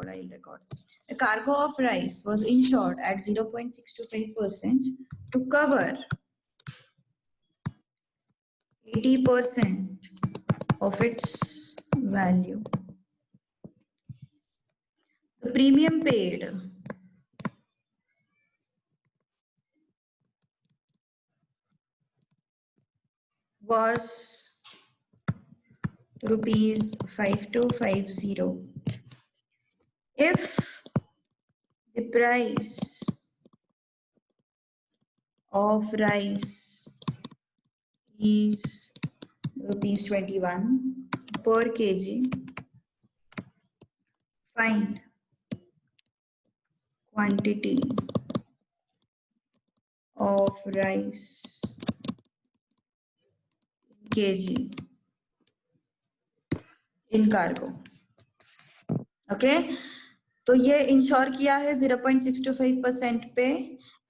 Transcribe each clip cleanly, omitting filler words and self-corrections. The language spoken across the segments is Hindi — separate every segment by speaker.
Speaker 1: I'll record. The cargo of rice was insured at 0.625% to cover 80% of its value. The premium paid was rupees 5250. If the price of rice is rupees 21 per kg, find quantity of rice in kg in cargo. Okay तो ये इंश्योर किया है 0.625% पे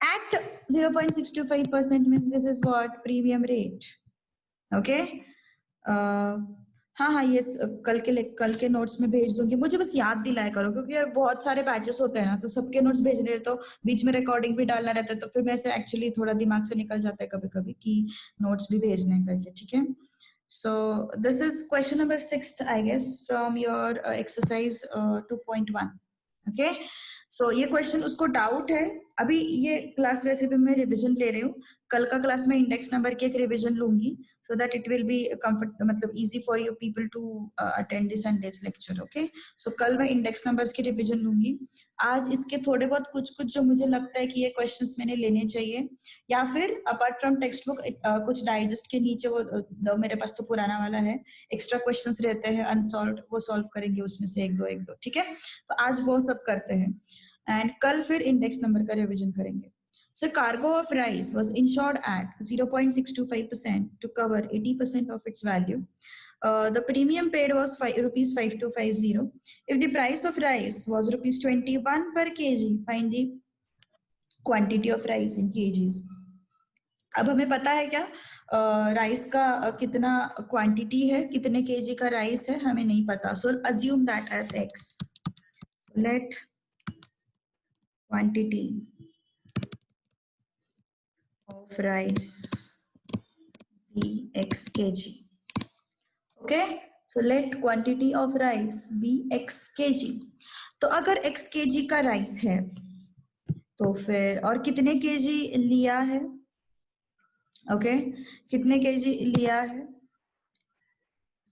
Speaker 1: at 0.625% means this is what premium rate. Okay हाँ ये कल के नोट्स में भेज दूंगी. मुझे बस याद दिलाया करो क्योंकि यार बहुत सारे बैचेस होते हैं ना, तो सबके नोट्स भेजने रहते तो बीच में रिकॉर्डिंग भी डालना रहता है, तो फिर वैसे एक्चुअली थोड़ा दिमाग से निकल जाता है कभी कभी कि नोट्स भी भेजने करके. ठीक है. So this is question number 6, I guess, from your exercise 2.1. Okay. So ये question उसको डाउट है. अभी ये क्लास वैसे भी मैं रिवीजन ले रही हूँ. कल का क्लास में इंडेक्स नंबर की एक रिवीजन लूंगी so that it will be मतलब easy for you people to attend this Sunday's lecture. Okay. So कल मैं इंडेक्स नंबर्स की रिवीजन लूंगी. आज इसके थोड़े बहुत कुछ जो मुझे लगता है कि ये क्वेश्चंस मैंने लेने चाहिए, या फिर अपार्ट फ्रॉम टेक्स्ट बुक कुछ डाइजेस्ट के नीचे वो मेरे पास तो पुराना वाला है, एक्स्ट्रा क्वेश्चंस रहते हैं अनसॉल्व्ड, वो सॉल्व करेंगे उसमें से एक दो. ठीक है. तो आज वो सब करते हैं एंड कल फिर इंडेक्स नंबर का रिवीजन करेंगे. So cargo of rice was insured at 0.625% to cover 80% of its value. The premium paid was rupees 5250. If the price of rice was rupees 21 per kg, find the quantity of rice in kgs. अब हमें पता है क्या राइस का कितना क्वांटिटी है, कितने केजी का राइस है, हमें नहीं पता. So assume that as x. Let quantity of rice be x kg. Okay, so let quantity of rice be x kg. तो अगर x kg का राइस है तो फिर और कितने केजी लिया है, ओके कितने केजी लिया है,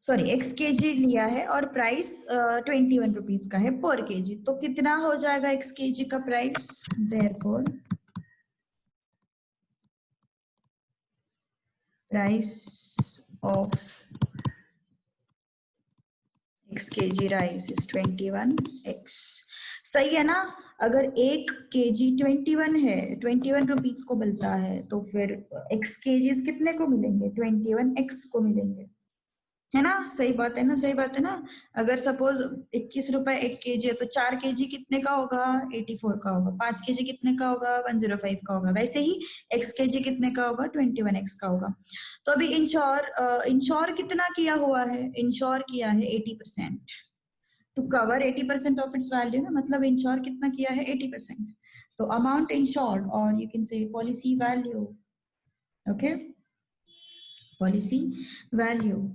Speaker 1: सॉरी x kg लिया है और प्राइस 21 रुपीज का है पर केजी, तो कितना हो जाएगा x kg का price. Therefore price of x kg rice is 21x. सही है ना. अगर 1 kg 21 है, 21 रुपीज को मिलता है, तो फिर x kgs कितने को मिलेंगे, 21x को मिलेंगे, है ना. सही बात है ना, सही बात है ना. अगर सपोज 21 रुपए 1 kg है तो 4 kg कितने का होगा, 84 का होगा. 5 kg कितने का होगा, 105 का होगा. वैसे ही x kg कितने का होगा, 21x का होगा. तो अभी इंश्योर कितना किया हुआ है, इंश्योर किया है 80% to cover 80% of its value ना, मतलब इंश्योर कितना किया है 80%. तो अमाउंट इंश्योर्ड और you can say policy value. Okay, policy value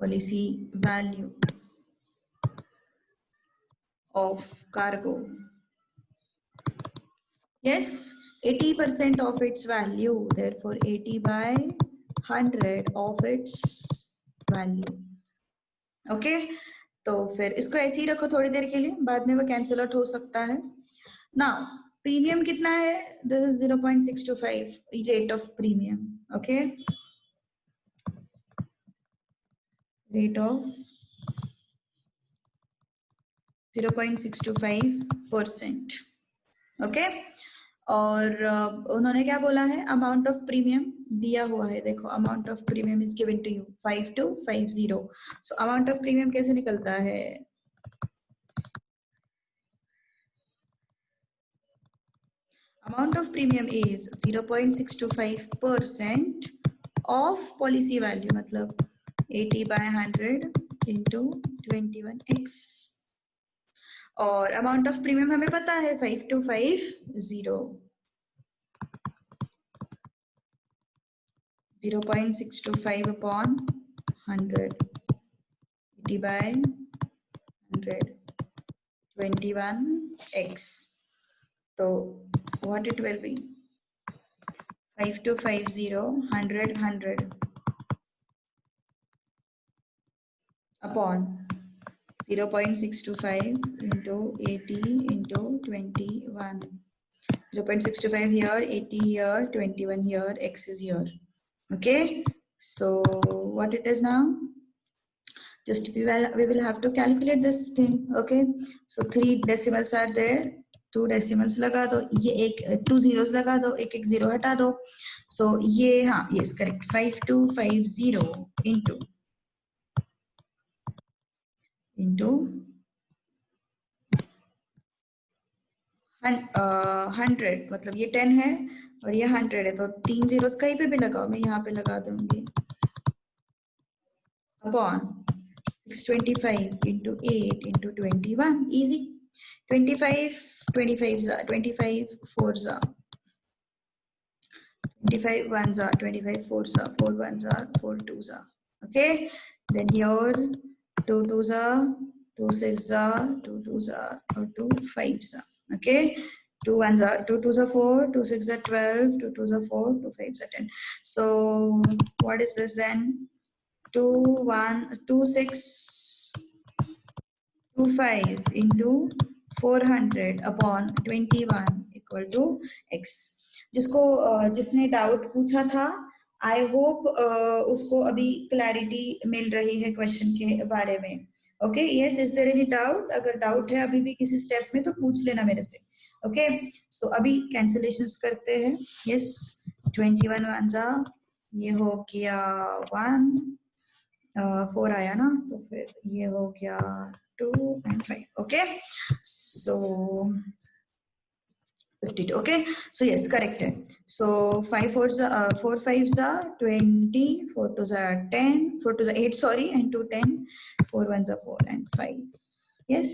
Speaker 1: policy value of cargo. Yes, 80% of its value, therefore 80 by 100 of its value. Okay, तो फिर इसको ऐसे ही रखो थोड़ी देर के लिए, बाद में वो कैंसिल आउट हो सकता है. नाउ प्रीमियम कितना है, this is 0.625 rate of premium. Okay, rate of 0.625%. Okay, और उन्होंने क्या बोला है, अमाउंट ऑफ प्रीमियम दिया हुआ है. देखो amount of premium is given to you 5250. So amount of premium कैसे निकलता है, amount of premium is 0.625% of policy value, मतलब 80 by 100 into 21x, और अमाउंट ऑफ प्रीमियम हमें पता है 5250, 0.625 upon 100, 80 by 100, 21x. So what it will be? 5250, 100, 100 upon 0.625 into 80 into 21. 0.625 here, 80 here, 21 here, x is here. Okay, so what it is now? Just we will have to calculate this thing. Okay, so 3 decimals are there, 2 decimals लगा दो, ये एक 2 zeros लगा दो, एक एक zero हटा दो. So ये हाँ, yes correct, 5250 into 100, मतलब ये 10 है और ये 100 है, तो 3 zeros कहीं पे भी लगाओ, मैं यहाँ पे लगा दूंगी, upon 625 into 8 into 21, easy. 25 25 are 25 4s are 25 1s are 25 4s are 4 1s are 4 2s are. Okay, then here 2 2s are 2 6s are 2 2s are or 2 5s are. Okay, 2 1s are 2 2s are 4, 2 6s are 12, 2 2s are 4, 2 5s are 10. So what is this then? 2 1 2 6 25 into 400 upon 21 equal to x. जिसने डाउट पूछा था, आई होप उसको अभी क्लैरिटी मिल रही है क्वेश्चन के बारे में. Okay, yes, is there any doubt? अगर डाउट है अभी भी किसी स्टेप में तो पूछ लेना मेरे से. ओके, सो अभी कैंसिलेशंस करते हैं. यस, 21 वन जा, ये हो गया 1, 4 आया ना, तो फिर ये हो गया 2 and 5. Okay, so 52. Okay, so yes correct है. सो 5 4 5s are 20, 4 2s are 10, 4 2s are 8 sorry, and 2 10, 4 1s are 4 and 5. yes,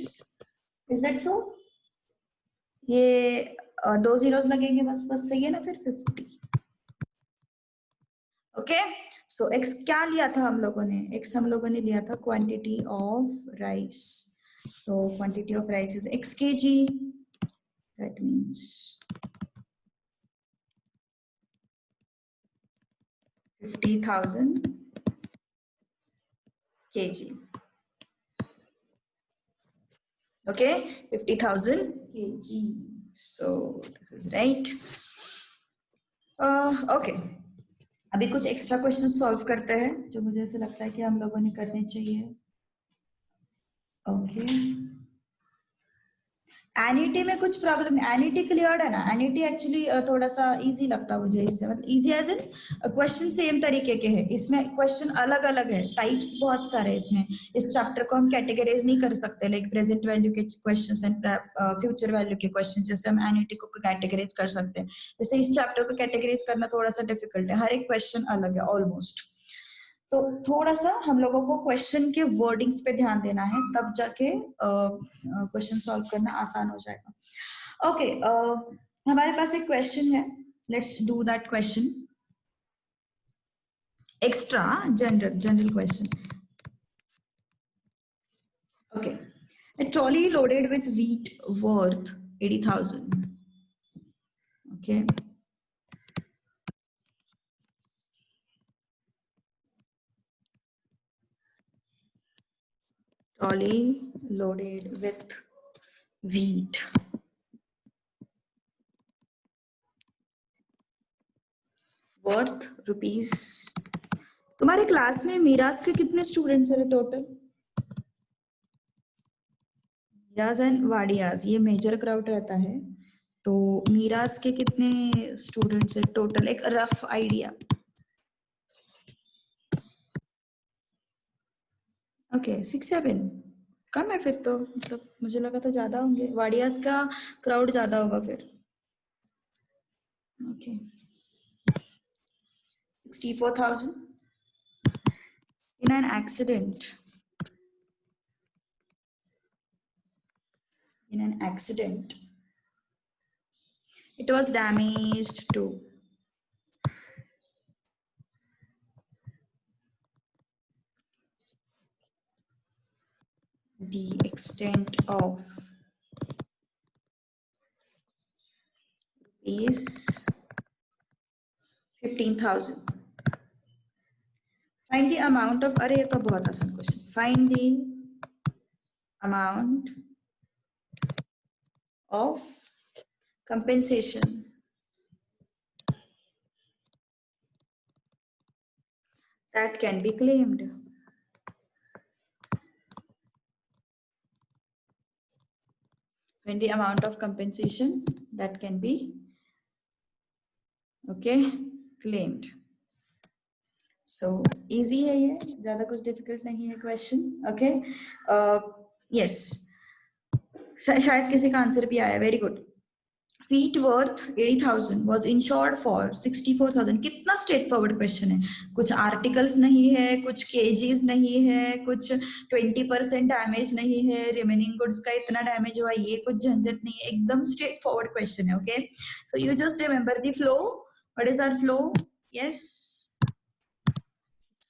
Speaker 1: is that so? ये 2 zeros लगेंगे बस, सही है ना फिर 50. ओके, सो x क्या लिया था हम लोगों ने? x हम लोगों ने लिया था quantity of rice. So quantity of rice is x kg. That means 50,000 kg. Okay, 50,000 kg. So this is right. Okay. अभी कुछ एक्स्ट्रा क्वेश्चन सॉल्व करते हैं जो मुझे ऐसा लगता है कि हम लोगों ने करने चाहिए. ओके, एनईटी में कुछ प्रॉब्लम? एनईटी क्लियर है ना? एनईटी एक्चुअली थोड़ा सा इजी लगता मुझे इससे, मतलब इजी एज इन क्वेश्चन सेम तरीके के हैं, इसमें क्वेश्चन अलग अलग है, टाइप्स बहुत सारे हैं इसमें. इस चैप्टर को हम कैटेगराइज नहीं कर सकते, लाइक प्रेजेंट वैल्यू के क्वेश्चंस एंड फ्यूचर वैल्यू के क्वेश्चन जैसे हम एनईटी को कैटेगराइज कर सकते हैं, जैसे इस चैप्टर को कैटेगराइज करना थोड़ा सा डिफिकल्ट है, हर एक क्वेश्चन अलग है ऑलमोस्ट. तो थोड़ा सा हम लोगों को क्वेश्चन के वर्डिंग्स पे ध्यान देना है, तब जाके क्वेश्चन सॉल्व करना आसान हो जाएगा. ओके, हमारे पास एक क्वेश्चन है, let's do that question. Extra general question. Okay, a trolley loaded with wheat worth 80,000. Okay, trolley loaded with wheat worth rupees. तुम्हारे क्लास में मीराज के कितने स्टूडेंट्स हैं टोटल? मीराज एंड वाडियाज, ये मेजर क्राउड रहता है, तो मीराज के कितने स्टूडेंट्स हैं टोटल? एक रफ आइडिया. ओके, 6 7 कम है फिर तो, मतलब मुझे लगा तो ज्यादा होंगे, वाडियाज का क्राउड ज्यादा होगा फिर. Okay, 64,000 In an accident, it was damaged to the extent of is 15,000. Find the amount of, अरे ये तो बहुत आसान question. Find the amount of compensation that can be claimed. Find the amount of compensation that can be claimed. So easy है ये, ज़्यादा कुछ difficult नहीं है question. Okay, yes. शायद किसी का आंसर भी आया. Very good. Feet worth 80,000 was insured for 64,000. कितना स्ट्रेट फॉरवर्ड क्वेश्चन है. कुछ आर्टिकल्स नहीं है, कुछ केजीज नहीं है, कुछ 20% डैमेज नहीं है, रिमेनिंग गुड्स का इतना डैमेज हुआ, ये कुछ झंझट नहीं है. एकदम स्ट्रेट फॉरवर्ड क्वेश्चन है. Okay, so you just remember the flow. What is our flow? Yes,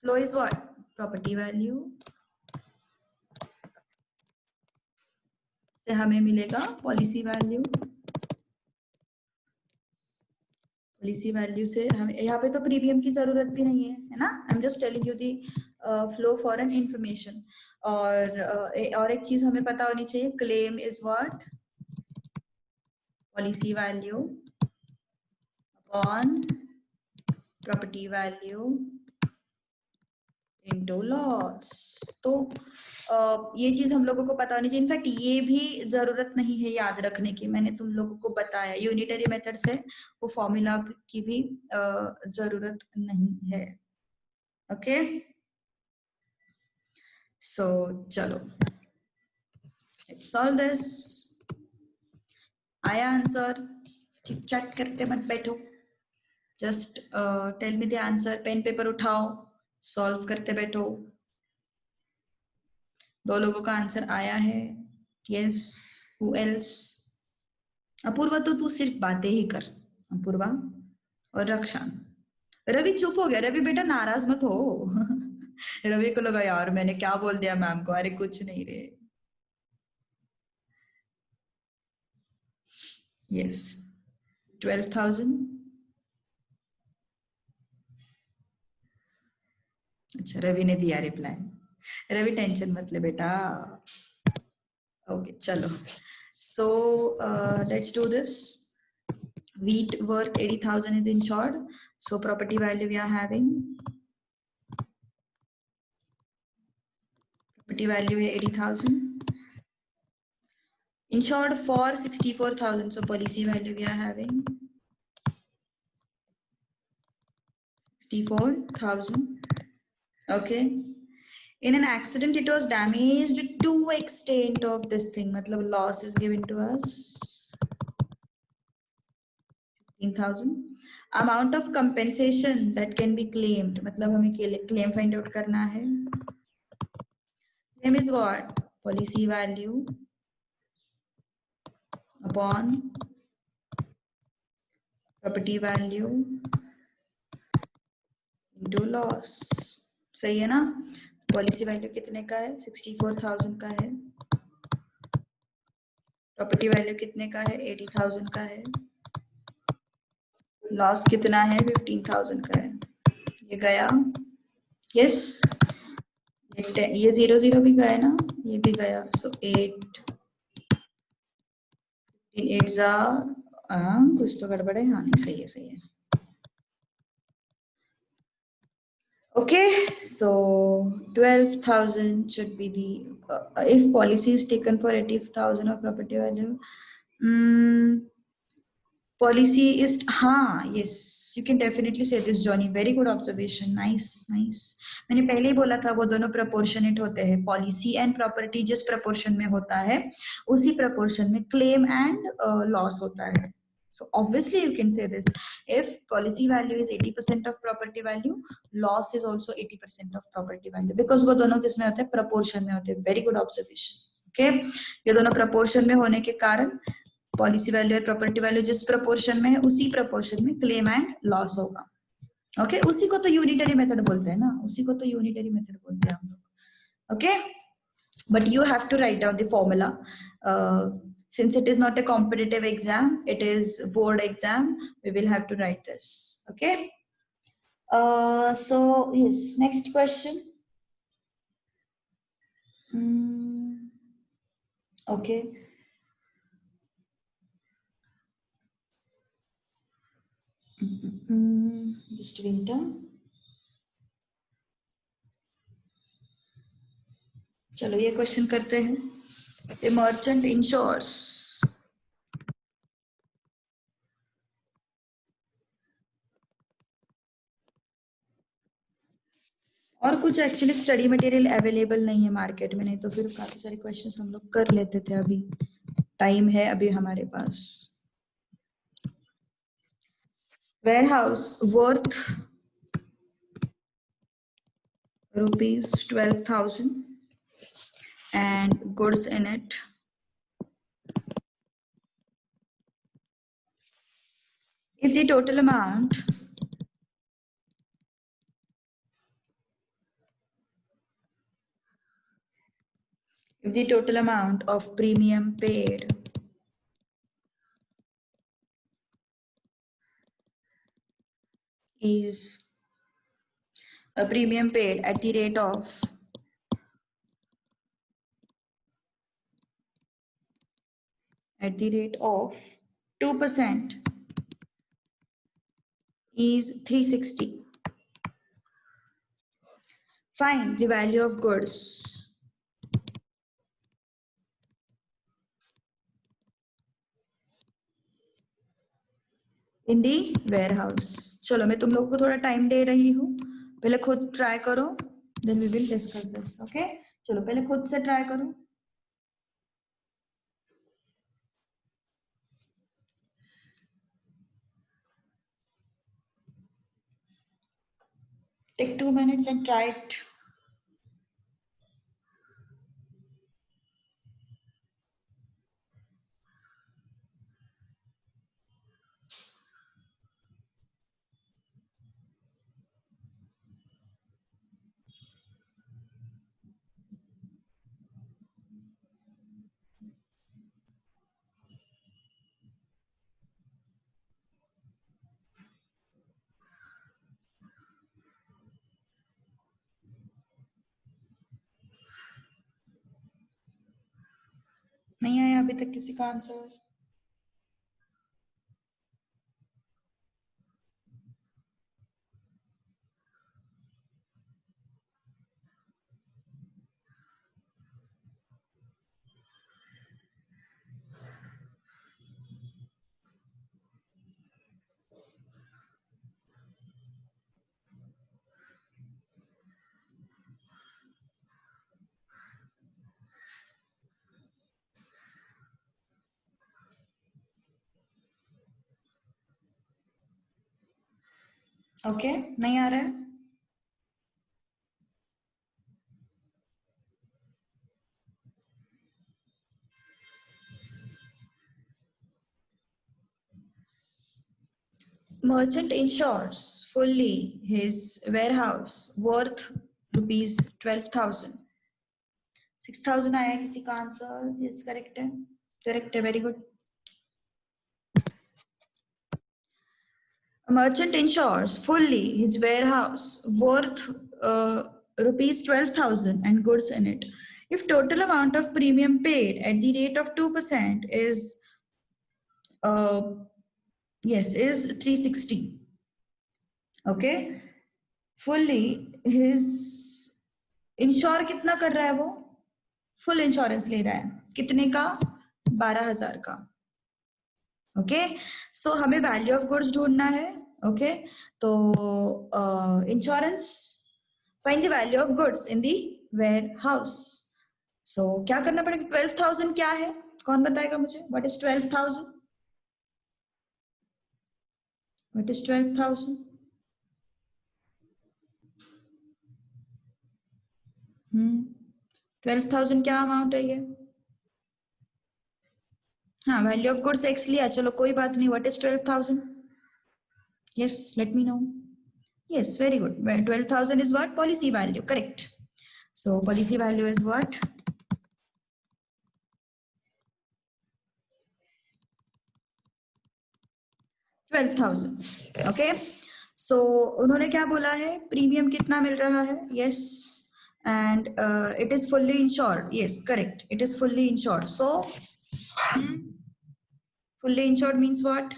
Speaker 1: flow is what? Property value से हमें मिलेगा पॉलिसी वैल्यू. पॉलिसी वैल्यू से हमें यहाँ पे तो प्रीमियम की जरूरत भी नहीं है ना. I am just telling you the flow for an information. और एक चीज हमें पता होनी चाहिए. Claim is what? Policy value upon property value into loss. तो ये चीज हम लोगों को पता होनी चाहिए. इनफैक्ट ये भी जरूरत नहीं है याद रखने की. मैंने तुम लोगों को बताया यूनिटरी मेथड से वो फॉर्मूला की भी जरूरत नहीं है. ओके, सो चलो सॉल्व दिस. आया आंसर? चिट चैट करते मत बैठो. Just tell me the answer. Pen paper उठाओ, सॉल्व करते बैठो. 2 लोगों का आंसर आया है. Yes, who else? अपूर्वा तो तू सिर्फ बातें ही कर. अपूर्वा और रक्षान. रवि चुप हो गया. रवि बेटा नाराज मत हो. रवि को लगा यार मैंने क्या बोल दिया मैम को. अरे कुछ नहीं रे. यस, 12,000. अच्छा, रवि ने दिया रिप्लाई. रवि टेंशन मत ले बेटा. ओके चलो. So let's do this. Wheat worth 80,000 is insured. So property value we are having. Property value है 80,000. Insured for 64,000. So policy value we are having 64,000. Okay. In an accident, it was damaged to extent of this thing. मतलब loss is given to us 15,000. Amount of compensation that can be claimed. मतलब हमें claim find out करना है. Claim is what? Policy value upon property value into loss. सही है ना? पॉलिसी वैल्यू कितने का है? 64,000 का है. प्रॉपर्टी वैल्यू कितने का है? 80,000 का है. लॉस कितना है? 15,000 का है. ये गया. यस, ये 0 0 भी गया ना. ये भी गया. सो 8 8 जा कुछ तो गड़बड़ है. हाँ नहीं, सही है सही है. Okay, so 12,000 should be the if policy is taken for 80,000 of property value. Policy is yes, you can definitely say this, Johnny. Very good observation. Nice, nice. मैंने पहले ही बोला था वो दोनों proportionate होते हैं. Policy and property जिस proportion में होता है उसी proportion में claim and loss होता है. So obviously you can say this. If policy value is 80% of property value, loss is also 80% of property value, because वो दोनों किसमें होते हैं, proportion में होते हैं. Very good observation. Okay, ये दोनों proportion में होने के कारण पॉलिसी वैल्यू और प्रॉपर्टी वैल्यू जिस प्रोपोर्शन में है उसी प्रोपोर्शन में क्लेम एंड लॉस होगा. ओके, उसी को तो यूनिटरी मेथड बोलते हैं ना, उसी को तो यूनिटरी मेथड बोलते हैं हम लोग. Okay, but you have to write down the formula. Since it is not a competitive exam, it is board exam, we will have to write this. Okay, so yes, next question. Okay, just wait. चलो ये क्वेश्चन करते हैं. A merchant insures और कुछ एक्चुअली स्टडी मटेरियल अवेलेबल नहीं है मार्केट में, नहीं तो फिर काफी सारे क्वेश्चंस हम लोग कर लेते थे. अभी टाइम है अभी हमारे पास. Warehouse worth ₹12,000 and goods in it. If the total amount of premium paid is a premium paid at the rate of 2% is 360. Find the value of goods in the warehouse. चलो मैं तुम लोगों को थोड़ा टाइम दे रही हूँ, पहले खुद ट्राई करो, then we will discuss this. Okay, चलो पहले खुद से ट्राई करो. Take 2 minutes and try it. नहीं आया अभी तक किसी का आंसर? ओके, नहीं आ रहा है. Merchant insures fully his warehouse worth ₹12,000. 6,000 आया किसी का आंसर? यस, करेक्ट है, करेक्ट है, very good. A merchant insures fully his warehouse worth ₹12,000 and goods in it. If total amount of premium paid at the rate of 2% is 360. Okay, fully his ensure कितना कर रहा है वो? फुल इंश्योरेंस ले रहा है, कितने का? 12,000 का. ओके, सो हमें वैल्यू ऑफ गुड्स ढूंढना है. ओके, तो insurance, find the value of goods in the warehouse. So क्या करना पड़ेगा? 12,000 क्या है? कौन बताएगा मुझे? What is 12,000? What is 12,000? 12,000 क्या अमाउंट है ये? हाँ, वैल्यू ऑफ गुड्स एक्स लिया, चलो कोई बात नहीं. What is 12,000? Yes, let me know. Yes, very good. 12,000 is what? Policy value, correct. So policy value is what? 12,000. Okay. So उन्होंने क्या बोला है? प्रीमियम कितना मिल रहा है? Yes. And it is fully insured. Yes, correct. It is fully insured. So fully insured means what?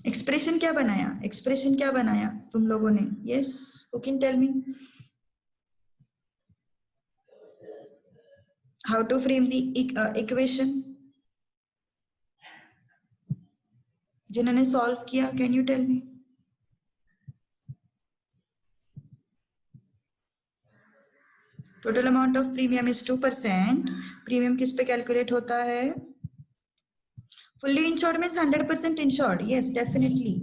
Speaker 1: Expression क्या बनाया? एक्सप्रेशन क्या बनाया तुम लोगों ने? Yes, who can tell me how to frame the equation? जिन्होंने सॉल्व किया, can you tell me? Total amount of premium is 2%. Premium किस पे कैलकुलेट होता है? Fully insured means 100% insured. Yes, definitely.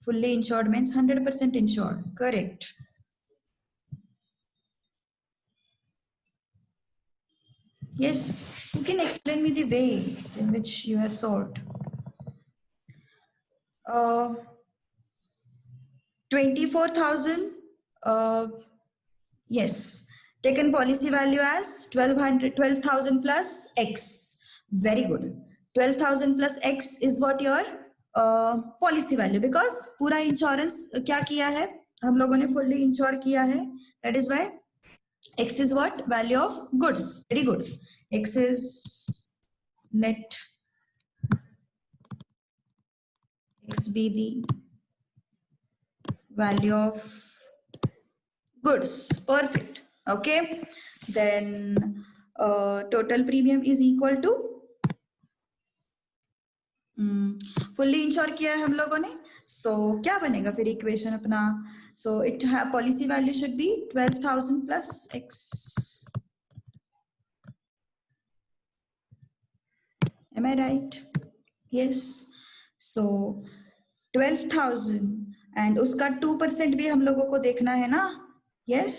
Speaker 1: Fully insured means 100% insured. Correct. Yes, you can explain me the way in which you have solved. 24,000. Yes, taken policy value as 12,000 plus x. Very good. 12,000 plus x is what your policy value, because पूरा इंश्योरेंस क्या किया है हम लोगों ने? फुल्ली इंश्योर किया है. That is why x is what? Value of goods. Very good. X is net. X be the value of goods. Perfect. Okay. Then total premium is equal to fully insure किया है हम लोगों ने. So क्या बनेगा फिर इक्वेशन अपना? So it policy value should be 12,000 plus x. Am I right? Yes. So 12,000 and उसका 2% भी हम लोगों को देखना है ना? Yes,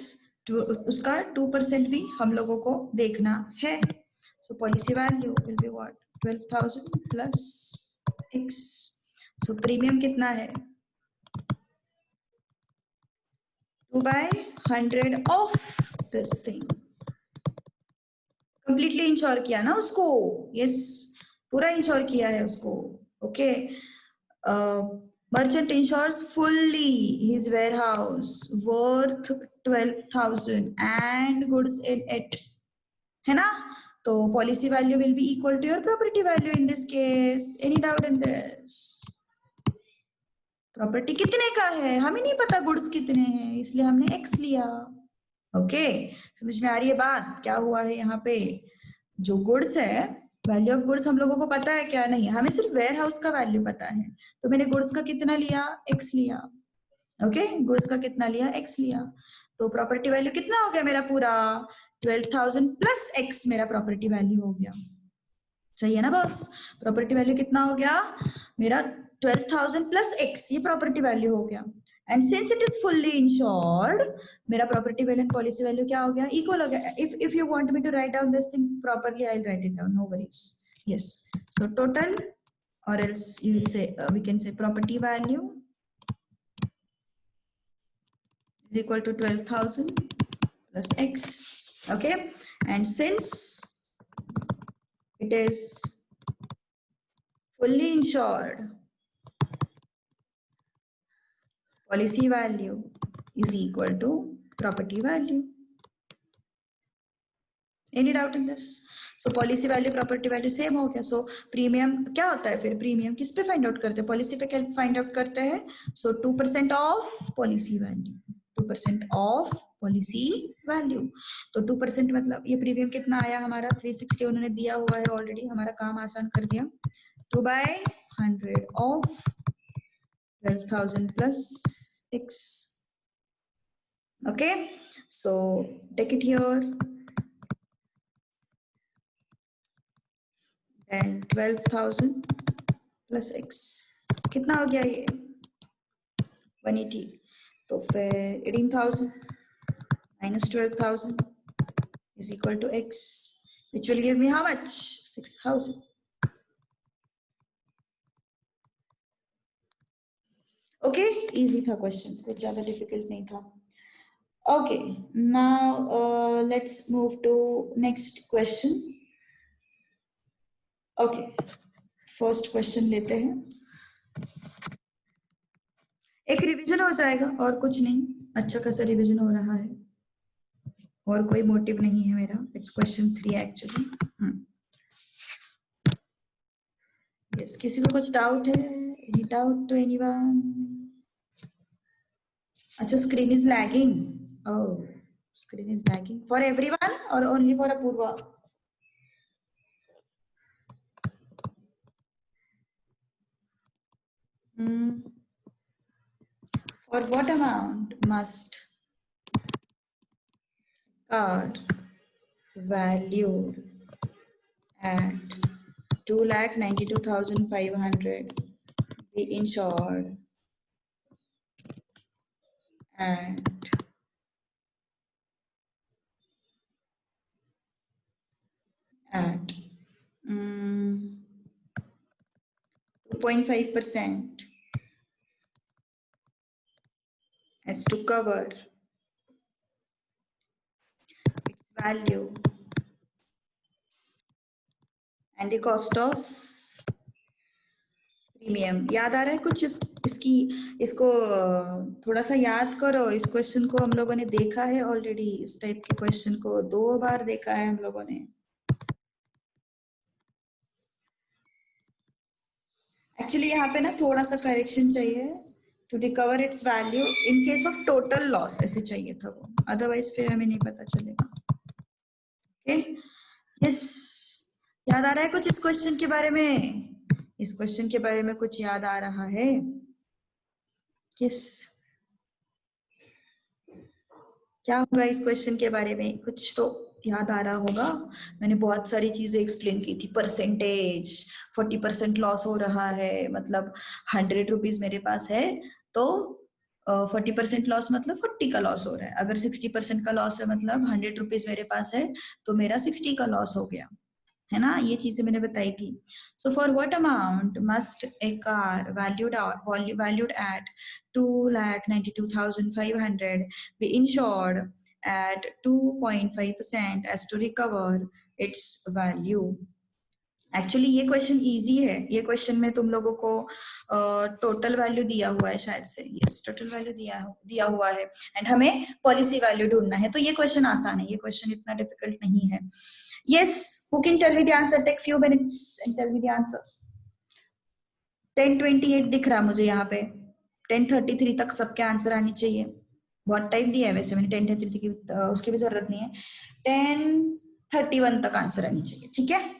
Speaker 1: उसका 2% भी हम लोगों को देखना है. So policy value will be what? 12,000 plus x. So premium कितना है? 2/100 of this thing. Completely ensure किया ना उसको? Yes, पूरा इंश्योर किया है उसको. Okay. Merchant insures fully his warehouse worth 12,000 and goods in it. है ना? तो policy value will be equal to your property value in this case. Any doubt in this? Property कितने का है हमें नहीं पता, गुड्स कितने हैं, इसलिए हमने x लिया. ओके, समझ में आ रही है बात? क्या हुआ है यहाँ पे? जो गुड्स है, वैल्यू ऑफ गुड्स हम लोगों को पता है क्या? नहीं, हमें सिर्फ वेयर हाउस का वैल्यू पता है. तो मैंने गुड्स का कितना लिया? x लिया. ओके, गुड्स का कितना लिया? x लिया. तो प्रॉपर्टी वैल्यू कितना हो गया मेरा? पूरा 12,000 प्लस x मेरा प्रॉपर्टी वैल्यू हो गया. सही है ना बॉस? प्रॉपर्टी वैल्यू कितना हो गया मेरा? 12,000 प्लस x, ये प्रॉपर्टी वैल्यू हो गया. And since it is fully insured, मेरा property value and policy value क्या हो गया? इक्वल हो गया. If you want me to write down this thing properly, I will write it down, no worries. Yes, so total, or else you will say we can say property value is equal to 12,000 plus x. Okay, and since it is fully insured, policy value is equal to property value. Any doubt in this? So policy value property value same हो गया. So प्रीमियम क्या होता है फिर? प्रीमियम किस पे फाइंड आउट करते हैं? पॉलिसी पे क्या फाइंड आउट करते हैं? So 2% of policy value. 2% of policy value. तो 2% मतलब ये प्रीमियम कितना आया हमारा? 360 उन्होंने दिया हुआ है ऑलरेडी, हमारा काम आसान कर दिया. 2/100 of 12,000 plus x. Okay, so take it here. 10 12,000 plus x कितना हो गया ये 180 तो फिर 18,000 minus 12,000 is equal to x which will give me how much 6,000. Okay easy था क्वेश्चन कुछ ज्यादा डिफिकल्ट नहीं था. Okay now let's move to next question. Okay first question लेते हैं. एक रिवीजन हो जाएगा और कुछ नहीं. अच्छा खासा रिवीजन हो रहा है और कोई मोटिव नहीं है मेरा. It's question 3 actually. यस किसी को कुछ डाउट है? Any doubt to anyone? अच्छा screen is lagging. Oh screen is lagging for everyone or only for Apurva? For what amount must car valued at 2,92,500 be insured at 2.5% as to cover its value and the cost of premium. याद आ रहा है कुछ इसकी इसको थोड़ा सा याद करो. इस क्वेश्चन को हम लोगों ने देखा है ऑलरेडी. इस टाइप के क्वेश्चन को 2 बार देखा है हम लोगों ने. एक्चुअली यहाँ पे ना थोड़ा सा करेक्शन चाहिए. To recover its value in case of total loss ऐसे चाहिए था वो. अदरवाइज फिर हमें नहीं पता चलेगा. ओके यस याद आ रहा है कुछ इस क्वेश्चन के बारे में? इस क्वेश्चन के बारे में कुछ याद आ रहा है? यस क्या होगा इस क्वेश्चन के बारे में? कुछ तो याद आ रहा होगा. मैंने बहुत सारी चीजें एक्सप्लेन की थी. परसेंटेज 40% लॉस हो रहा है मतलब 100 रुपीज मेरे पास है तो 40% लॉस मतलब 40 का लॉस हो रहा है. अगर 60% का लॉस है मतलब 100 रुपीज मेरे पास है तो मेरा 60 का लॉस हो गया है ना. ये चीजें मैंने बताई थी. So for what amount must A car valued at 2,92,500 be insured at 2.5% as to recover its value. Actually ये क्वेश्चन इजी है. ये क्वेश्चन में तुम लोगों को टोटल वैल्यू दिया हुआ है शायद से. यस टोटल वैल्यू दिया हुआ है एंड हमें पॉलिसी वैल्यू ढूंढना है. तो ये क्वेश्चन आसान है. ये क्वेश्चन इतना डिफिकल्ट नहीं है. Yes who can tell me the answer? Take few minutes and tell me the answer. 10:28 दिख रहा मुझे यहाँ पे. 10:33 तक सबके आंसर आनी चाहिए. बहुत टाइम दिया है वैसे मैंने. 10:33 की उसकी भी जरूरत नहीं है. 10:31 तक आंसर आनी चाहिए. ठीक है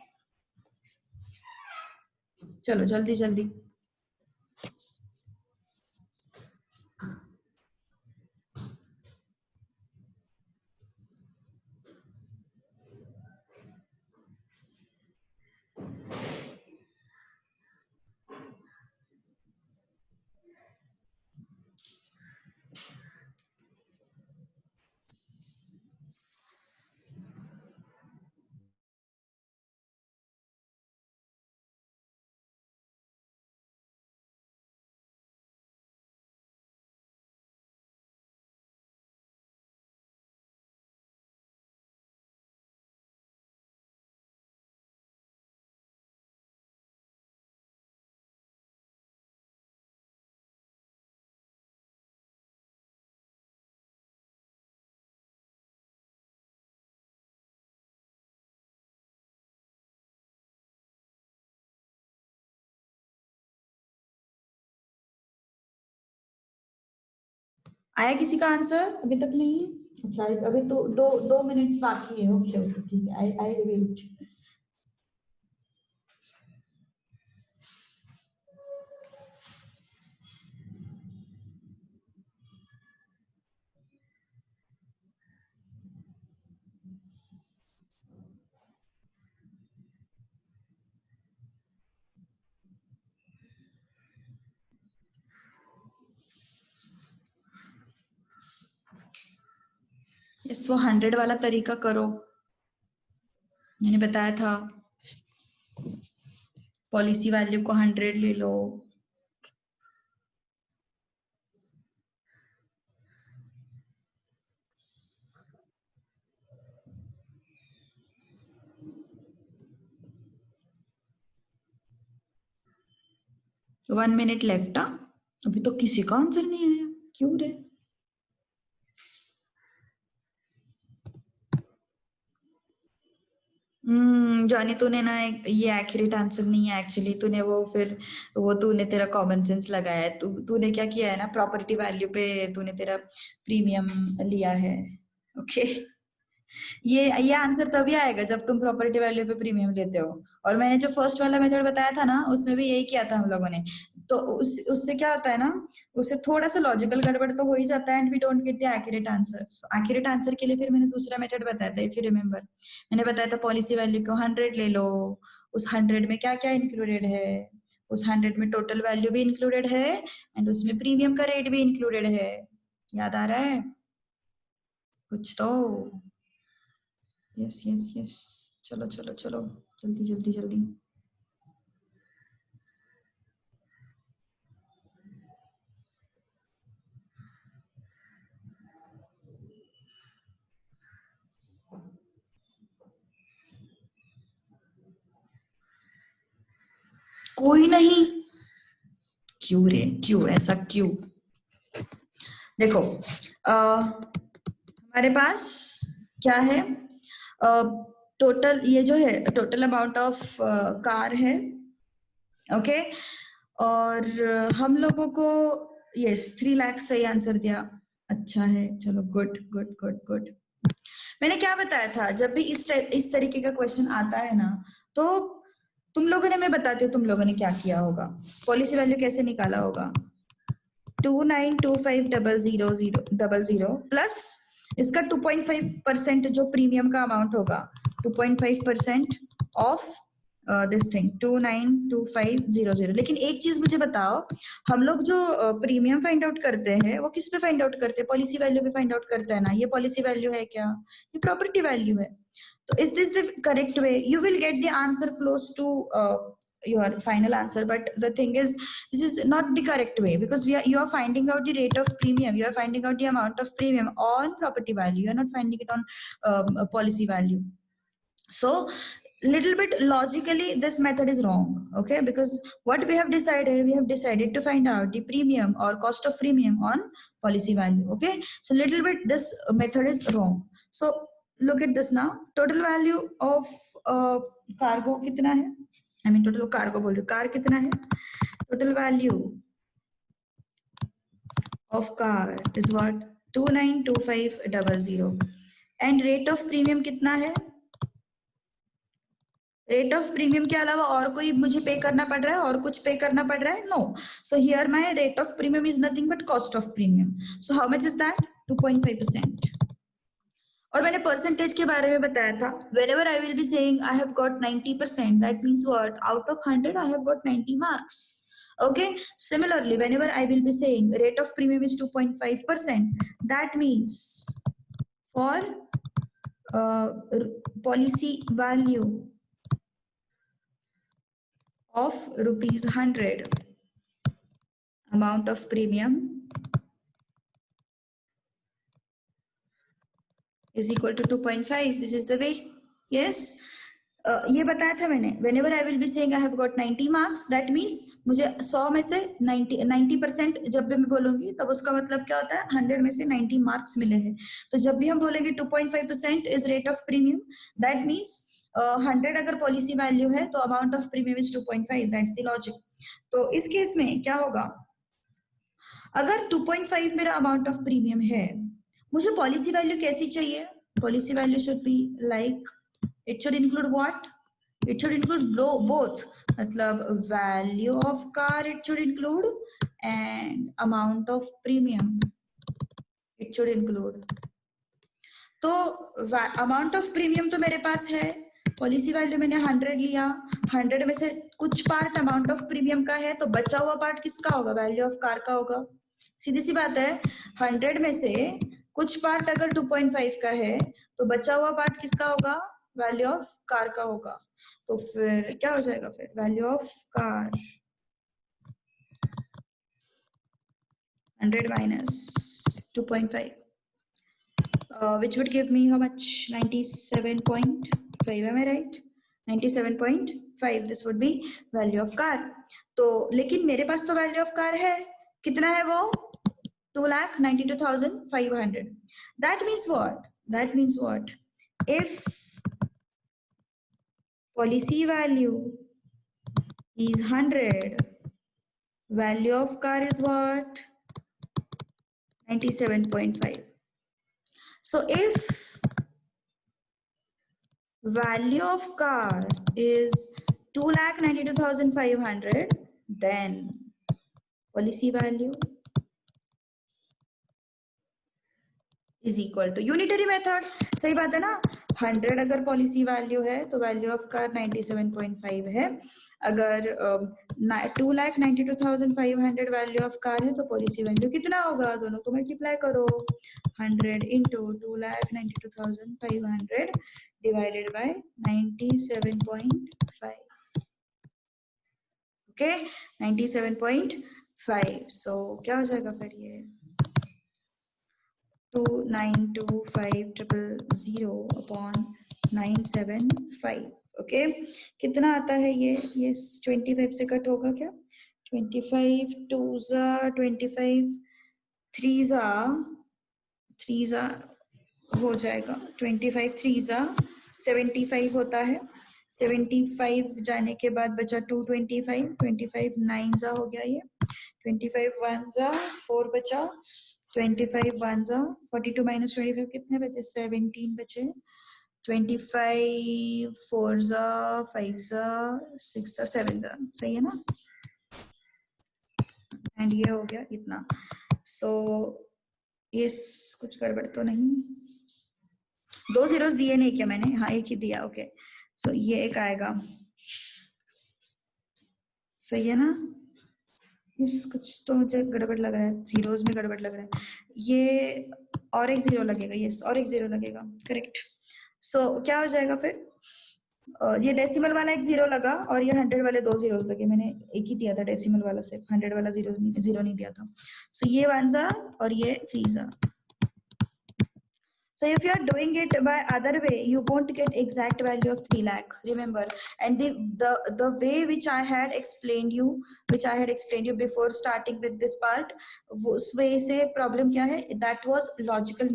Speaker 1: चलो जल्दी जल्दी. आया किसी का आंसर? अभी तक नहीं. अच्छा अभी तो 2 मिनट्स बाकी है. ओके ओके ठीक है. आई आई वेट. इस वो 100 वाला तरीका करो, मैंने बताया था। पॉलिसी वैल्यू को 100 ले लो। One minute left. अभी तो किसी का आंसर नहीं आया, क्यों रे? जानी, तूने ना ये एक्यूरेट आंसर नहीं है एक्चुअली। तूने वो फिर वो तूने तेरा कॉमन सेंस लगाया है। तूने क्या किया है ना, प्रॉपर्टी वैल्यू पे तूने तेरा प्रीमियम लिया है। ओके, ये आंसर तभी आएगा जब तुम प्रॉपर्टी वैल्यू पे प्रीमियम लेते हो। और मैंने जो फर्स्ट वाला मेथड बताया था ना, उसमें भी यही किया था हम लोगों ने। तो उससे क्या होता है ना, उससे थोड़ा सा लॉजिकल गड़बड़ तो हो ही जाता है, and we don't get the accurate answer. Accurate answer के लिए फिर मैंने दूसरा मेथड बताया था, इफ यू रिमेम्बर। मैंने बताया था पॉलिसी वैल्यू को 100 ले लो, उस 100 में क्या क्या इंक्लूडेड है, उस 100 में टोटल वैल्यू भी इंक्लूडेड है, एंड उसमें प्रीमियम का रेट भी इंक्लूडेड है। याद आ रहा है कुछ तो? यस यस यस, चलो चलो चलो, जल्दी जल्दी जल्दी। कोई नहीं? क्यों रे, क्यों ऐसा क्यों? देखो, हमारे पास क्या है, टोटल ये जो है टोटल अमाउंट ऑफ कार है। ओके, और हम लोगों को यस 3 लाख सही आंसर दिया। अच्छा है, चलो गुड गुड गुड गुड। मैंने क्या बताया था, जब भी इस तरीके का क्वेश्चन आता है ना, तो तुम लोगों ने, मैं बताती हूँ तुम लोगों ने क्या किया होगा, पॉलिसी वैल्यू कैसे निकाला होगा। 29250000 प्लस इसका 2.5% जो प्रीमियम का अमाउंट होगा, 2.5% ऑफ दिस थिंग 292500। लेकिन एक चीज मुझे बताओ, हम लोग जो प्रीमियम फाइंड आउट करते हैं वो किस पे फाइंड आउट करते हैं? पॉलिसी वैल्यू पे फाइंड आउट करते हैं ना। ये पॉलिसी वैल्यू है क्या? ये प्रॉपर्टी वैल्यू है। तो is this the correct way? You will get the answer close to your final answer, but the thing is this is not the correct way, because you are finding out the rate of premium, you are finding out the amount of premium on property value, you are not finding it on a policy value. So little bit logically this method is wrong, okay? Because what we have decided to find out the premium or cost of premium on policy value, okay? So little bit this method is wrong. So look at this now, total value of cargo कितना है? I mean total cargo बोल रही हूँ, कार कितना है? Total value of car is what? 292500, and rate of premium कितना है? रेट ऑफ प्रीमियम के अलावा और कोई मुझे पे करना पड़ रहा है, और कुछ पे करना पड़ रहा है? No. So here my rate of premium is nothing but cost of premium. So how much is that? 2.5%। और मैंने परसेंटेज के बारे में बताया था, whenever I will be saying I have got 90%, that means what? Out of 100 I have got 90 marks. Okay, similarly whenever I will be saying rate of premium is 2.5%, that means for policy value of rupees 100, amount of premium is equal to 2.5. This is the way. Yes, ये बताया था मैंने, whenever I will be saying I have got 90 marks, that means मुझे 100 में से 90% जब भी मैं बोलूंगी तब उसका मतलब क्या होता है, 100 में से 90 मार्क्स मिले हैं। तो जब भी हम बोलेंगे 2.5% is rate of premium, that means 100 अगर पॉलिसी वैल्यू है तो amount of premium is 2.5, that's the logic. तो इस केस में क्या होगा, अगर 2.5 मेरा अमाउंट ऑफ प्रीमियम है, मुझे पॉलिसी वैल्यू कैसी चाहिए? Policy value should be like, it should include what? It should include both, मतलब value of car it should include, and amount of premium it should include. तो अमाउंट ऑफ प्रीमियम तो मेरे पास है, पॉलिसी वैल्यू मैंने 100 लिया, 100 में से कुछ पार्ट अमाउंट ऑफ प्रीमियम का है, तो बचा हुआ पार्ट किसका होगा? वैल्यू ऑफ कार का होगा। सीधी सी बात है, 100 में से कुछ पार्ट अगर 2.5 का है तो बचा हुआ पार्ट किसका होगा? वैल्यू ऑफ कार का होगा। तो फिर क्या हो जाएगा? फिर value of car 100 minus 2.5, which would give me how much? 97.5, am I right? 97.5, this would be value of car. तो लेकिन मेरे पास तो वैल्यू ऑफ कार है, कितना है वो? 2,92,500. That means what? That means what? If policy value is 100, value of car is what? 97.5. So if value of car is 2,92,500, then policy value is equal to unitary method. सही बात है ना? 100 अगर पॉलिसी वैल्यू है तो वैल्यू ऑफ कार 97.5 है। अगर 2,92,500 वैल्यू ऑफ कार है तो पॉलिसी वैल्यू कितना होगा? दोनों को मल्टीप्लाई करो, 100 इंटू 2,92,500 divided by 97.5. ओके, 97.5. सो क्या हो जाएगा फिर? ये 2,92,500 अपॉन 975. ओके, कितना आता है ये? 25 से कट होगा क्या? 25 2 जा 25 3 जा 3 जा हो जाएगा, 25 3 जा 75 होता है। 75 जाने के बाद बचा 225, 25 9 जा हो गया ये, 25 1 जा 4 बचा, 25 1 जा 42 माइनस 25 कितने बचे? 17 बचे। 25 4 जा 5 जा 6 जा 7 जा, सही है ना? एंड ये हो गया इतना। सो ये कुछ गड़बड़ तो नहीं? 2 जीरोस दिए नहीं क्या मैंने? हाँ, एक ही दिया। ओके, सो ये एक आएगा, सही है ना? इस कुछ तो मुझे गड़बड़ लग रहा है, जीरोस में गड़बड़ लग रहा है। ये और एक जीरो लगेगा, यस, और एक जीरो लगेगा, करेक्ट। सो क्या हो जाएगा फिर? ये डेसिमल वाला एक जीरो लगा और ये 100 वाले 2 जीरोस लगे। मैंने एक ही दिया था डेसिमल वाला, सिर्फ 100 वाला जीरो नहीं दिया था। सो ये 1 जा और ये 3 जा। So if you are doing it by other way, you won't get exact value of 3 lakh. Remember, and the way which I had explained you before starting with this part, उस way से problem क्या है? That is logical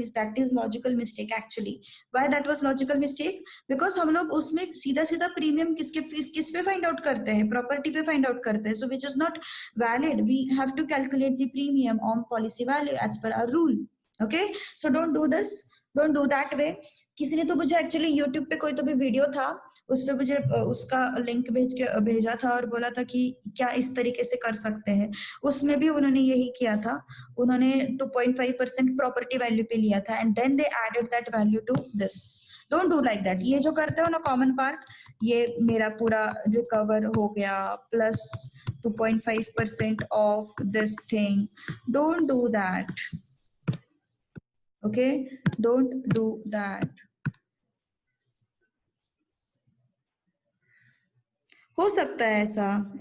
Speaker 1: mistake actually. Why that was logical mistake? Because हम लोग उसमें सीधा प्रीमियम किस पे फाइंड आउट करते हैं? प्रॉपर्टी पे फाइंड आउट करते हैं. So which is not valid. We have to calculate the premium on policy value as per our rule. Okay, so don't do this. Don't do that way. किसी ने तो मुझे एक्चुअली यूट्यूब पे कोई तो भी वीडियो था, उस पे मुझे उसका लिंक भेजा था और बोला था कि क्या इस तरीके से कर सकते हैं। उसमें भी उन्होंने यही किया था, उन्होंने 2.5% प्रॉपर्टी वैल्यू पे लिया था and then they added that value to this. Don't do like that. ये जो करते हो ना कॉमन पार्ट, ये मेरा पूरा रिकवर हो गया plus 2.5% of this thing. Don't do that, okay, don't do that. हो सकता है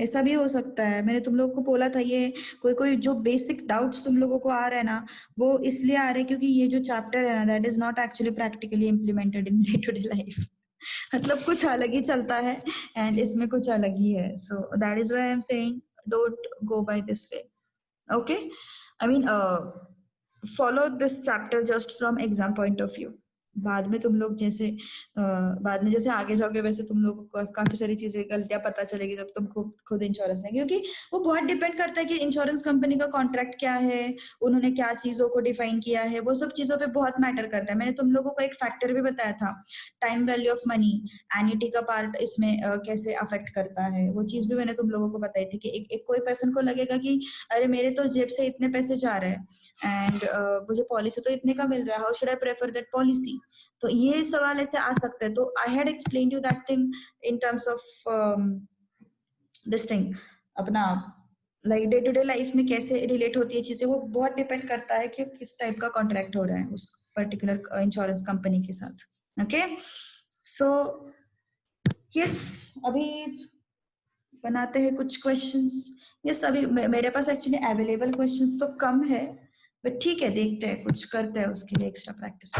Speaker 1: ऐसा भी हो सकता है। मैंने तुम लोगों को बोला था, ये कोई जो बेसिक डाउट्स तुम लोगों को आ रहे हैं ना, वो इसलिए आ रहे हैं क्योंकि ये जो चैप्टर है ना, that is not actually practically implemented in day to day life. मतलब कुछ अलग ही चलता है एंड इसमें कुछ अलग ही है। So that is why I am saying don't go by this way. Okay, I mean follow this chapter just from exam point of view. बाद में तुम लोग जैसे बाद में जैसे आगे जाओगे वैसे तुम लोग को काफी सारी चीजें गलतियां पता चलेगी जब तुम खुद इंश्योरेंस लेंगे, क्योंकि वो बहुत डिपेंड करता है कि इंश्योरेंस कंपनी का कॉन्ट्रैक्ट क्या है, उन्होंने क्या चीजों को डिफाइन किया है, वो सब चीजों पे बहुत मैटर करता है। मैंने तुम लोगों को एक फैक्टर भी बताया था, time value of money, annuity का पार्ट इसमें कैसे अफेक्ट करता है, वो चीज भी मैंने तुम लोगों को बताई थी कि एक कोई पर्सन को लगेगा कि अरे मेरे तो जेब से इतने पैसे जा रहे हैं एंड मुझे पॉलिसी तो इतने का मिल रहा है, how should I prefer that policy. तो ये सवाल ऐसे आ सकते हैं। तो I had explain you that thing in terms of this thing, अपना like day to day life में कैसे रिलेट होती है चीजें, वो बहुत डिपेंड करता है कि किस टाइप का कॉन्ट्रैक्ट हो रहा है उस पर्टिकुलर इंश्योरेंस कंपनी के साथ। ओके, सो यस, अभी बनाते हैं कुछ क्वेश्चंस। यस, अभी मेरे पास एक्चुअली अवेलेबल क्वेश्चंस तो कम है, बट ठीक है, देखते हैं, कुछ करते हैं उसके लिए एक्स्ट्रा प्रैक्टिस।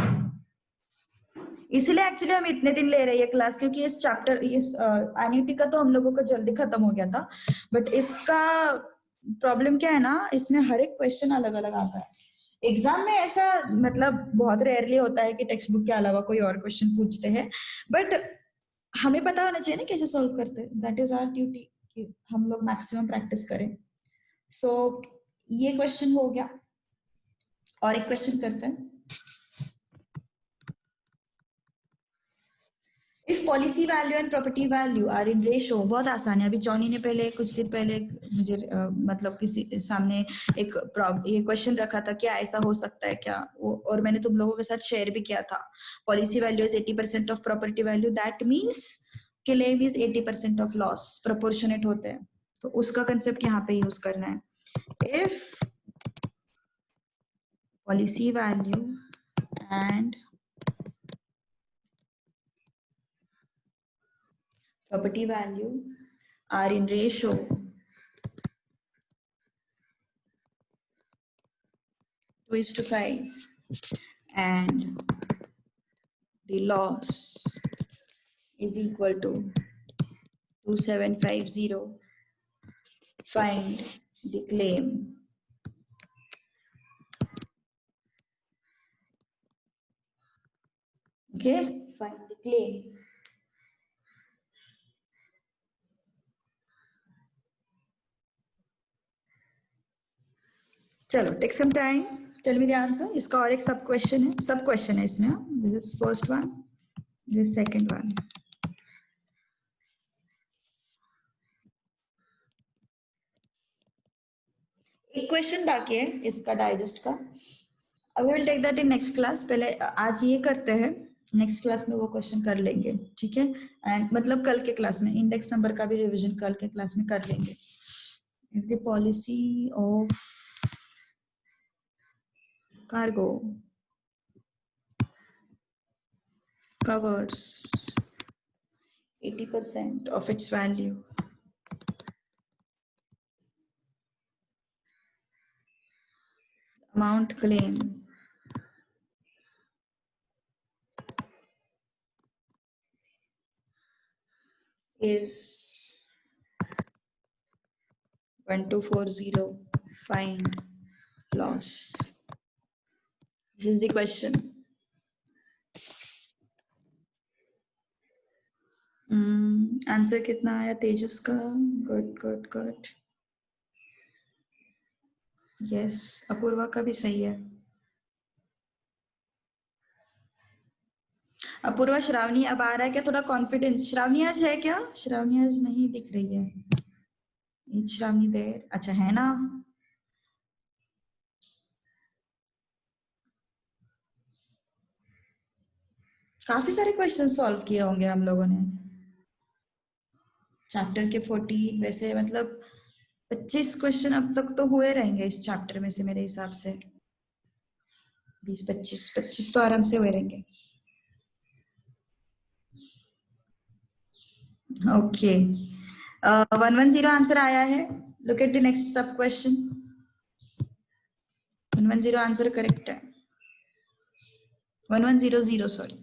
Speaker 1: इसलिए एक्चुअली हम इतने दिन ले रहे हैं क्लास, क्योंकि इस चैप्टर, इस एनईटी का तो हम लोगों का जल्दी खत्म हो गया था, बट इसका प्रॉब्लम क्या है ना, इसमें हर एक क्वेश्चन अलग अलग आता है। एग्जाम में ऐसा मतलब बहुत रेयरली होता है कि टेक्स्ट बुक के अलावा कोई और क्वेश्चन पूछते हैं, बट हमें पता होना चाहिए ना कैसे सॉल्व करते हैं। दैट इज आवर ड्यूटी कि हम लोग मैक्सिमम प्रैक्टिस करें। सो ये क्वेश्चन हो गया, और एक क्वेश्चन करते हैं। If policy value and property value are in ratio, बहुत आसान है। अभी जॉनी ने पहले कुछ दिन पहले मुझे मतलब किसी सामने एक ये क्वेश्चन रखा था, क्या ऐसा हो सकता है क्या, और मैंने तुम लोगों के साथ शेयर भी किया था। Policy value is 80% of property value, that means claim is 80% of loss, proportionate होते हैं। तो उसका कंसेप्ट यहाँ पे यूज करना है। If policy value and property value are in ratio 2:5, and the loss is equal to 2750, find the claim. Okay, find the claim. चलो, take some time, tell me the answer. इसका और एक सब क्वेश्चन है इसमें। This is first one, this is second one. एक क्वेश्चन बाकी है इसका डाइजेस्ट का। I will take that in next class. पहले आज ये करते हैं, नेक्स्ट क्लास में वो क्वेश्चन कर लेंगे, ठीक है। एंड मतलब कल के क्लास में इंडेक्स नंबर का भी रिवीजन कल के क्लास में कर लेंगे। If the policy of cargo covers 80% of its value, amount claim is 1240, find loss. This is the question. Answer कितना आया तेजस का? Good good good, yes. Apurva का भी सही है। अपूर्वा, श्रावणी अब आ रहा है क्या थोड़ा कॉन्फिडेंस? श्रावणी आज है क्या? श्रावणी आज नहीं दिख रही है। श्रावणी देर, अच्छा है ना। काफी सारे क्वेश्चन सॉल्व किए होंगे हम लोगों ने चैप्टर के 40, वैसे मतलब 25 क्वेश्चन अब तक तो हुए रहेंगे इस चैप्टर में से, मेरे हिसाब से 20-25 तो आराम से हुए रहेंगे। ओके, 110 आंसर आया है। Look at the next sub question. 110 answer correct है। 1100, सॉरी।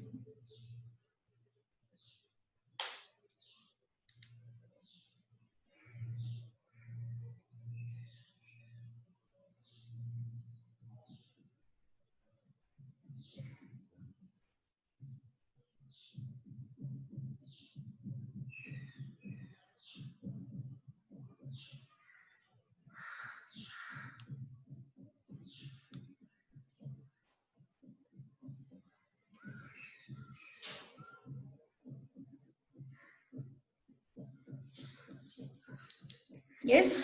Speaker 1: यस,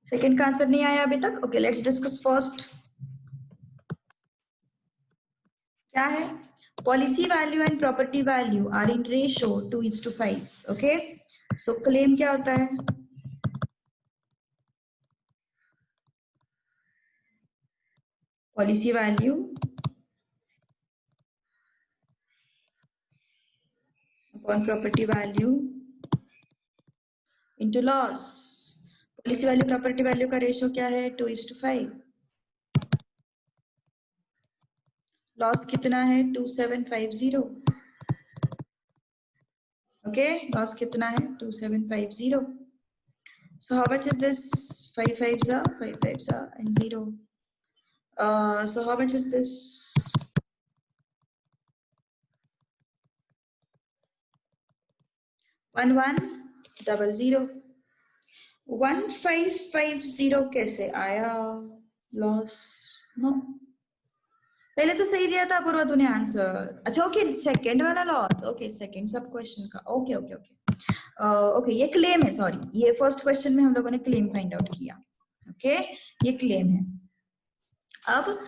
Speaker 1: सेकंड का आंसर नहीं आया अभी तक। Okay, let's discuss first. क्या है? Policy value and property value are in ratio 2:5। Okay, so claim क्या होता है? Policy value upon property value into loss. Policy value property value का रेशियो क्या है? 2:5। लॉस कितना है? 2750। ओके, लॉस कितना है? 2750। So how much is this? 5 5s are 5 5s are and 0. So how much is this? 1100। 1550 कैसे आया? लॉस नो, पहले तो सही दिया था पूर्वा तूने आंसर। अच्छा ओके, सेकंड वाला लॉस। ओके, सेकंड सब क्वेश्चन का। ओके ओके ओके ओके, ये क्लेम है। सॉरी, ये फर्स्ट क्वेश्चन में हम लोगों ने क्लेम फाइंड आउट किया। ओके, ये क्लेम है। अब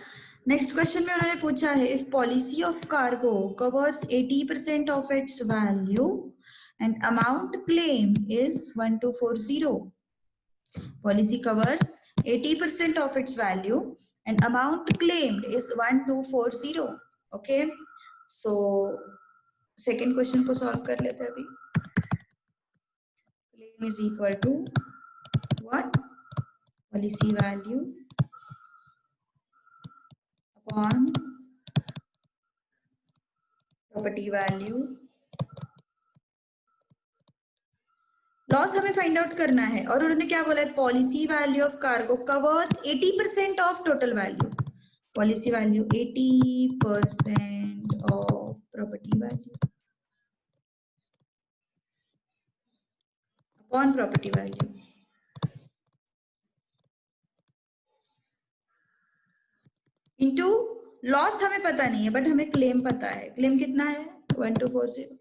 Speaker 1: नेक्स्ट क्वेश्चन में उन्होंने पूछा है, if policy of cargo covers 80% of its value and amount claim is 1240। Policy covers 80% of its value and amount claimed is 1240. Okay, so second question को solve कर लेते हैं अभी। Claim is equal to what? Policy value upon property value। Loss हमें फाइंड आउट करना है और उन्होंने क्या बोला है? Policy value of cargo covers 80% of total value. Policy value 80% of property value upon property value into loss. हमें पता नहीं है बट हमें क्लेम पता है। क्लेम कितना है? 1240।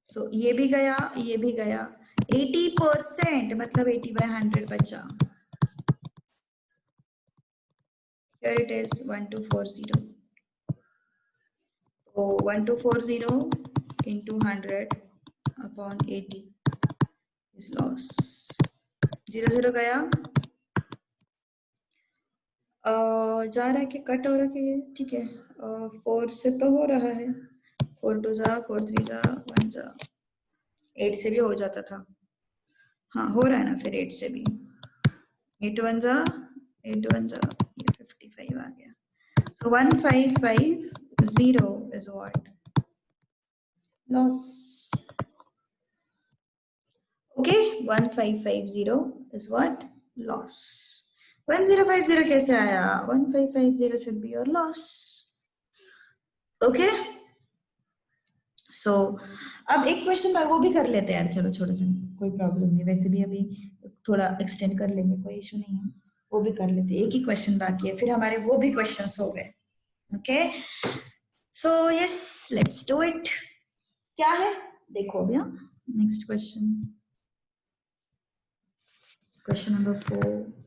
Speaker 1: सो ये भी गया, ये भी गया। 80% मतलब 80/100 बचा। Here it is 1240। तो 1240 into 100 upon 80 is loss। 0 0 गया। जा रहा है कि कट हो रहा है? ये ठीक है। 4 से तो हो रहा है। 4 2 जा, 4 3 जा, 1 जा। 8 से भी हो जाता था। हाँ, हो रहा है ना फिर 8 से भी। 8 1 जा, 8 1 जा, ये 55 आ गया। So 1550 is what? Loss. Okay, 1550 is what? Loss. 1050 कैसे आया? 1550 should be your loss. Okay. So अब एक क्वेश्चन वो भी कर लेते हैं यार। चलो छोड़ो चलो, कोई प्रॉब्लम नहीं। वैसे भी अभी थोड़ा एक्सटेंड कर लेंगे, कोई इशू नहीं है। वो भी कर लेते हैं। एक ही क्वेश्चन बाकी है, फिर हमारे वो भी क्वेश्चंस हो गए। Okay, so yes, let's do it. क्या है देखो अभी। Next question, question number 4।